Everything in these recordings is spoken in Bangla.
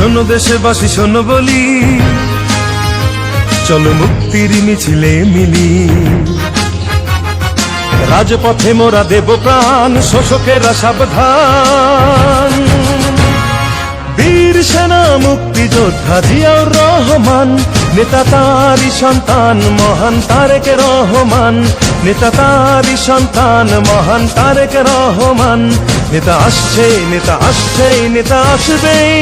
শোনো দেশবাসী শোনো বলি, চলো মুক্তির মিছিলে মিলি। রাজপথে মোরা দেব প্রাণ, শোষকেরা সাবধান। বীর সেনা মুক্তিযোদ্ধা জিয়াউর রহমান, নেতা তারই সন্তান মহান তারেক রহমান। নেতা তারই সন্তান মহান তারেক রহমান। নেতা আসছে, নেতা আসছে, নেতা আসবেই।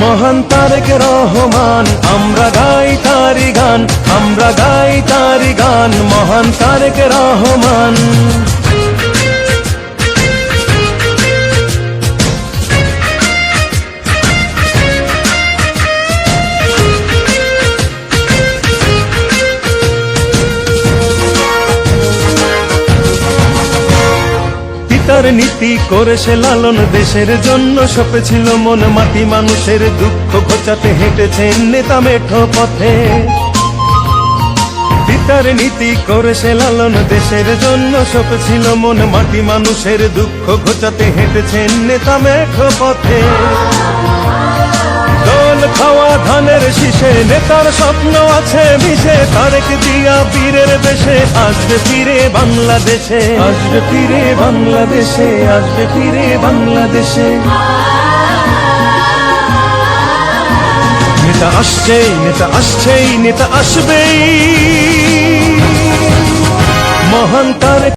মহান তারেক রহমান, আমরা গাই তারি গান, আমরা গাই তারি গান। মহান তারেক রহমান। পিতার নীতি করে সে লালন, দেশের জন্য সপেছিল মন। মাটি মানুষের দুঃখ ঘোচাতে হেঁটেছেন নেতা মেঠো পথে। পিতার নীতি করে সে লালন, দেশের জন্য সপেছিল মন। মাটি মানুষের দুঃখ ঘোচাতে হেঁটেছেন নেতা মেঠো পথে। দোল খাওয়া ধানের শীষে নেতার স্বপ্ন আছে মিশে। তারেক জিয়া বীরের দেশে আসবে ফিরে বাংলাদেশে, আসবে ফিরে বাংলাদেশে, আসবে ফিরে বাংলাদেশে। নেতা আসছেই, নেতা আসছেই, নেতা আসবেই। মহান তারেক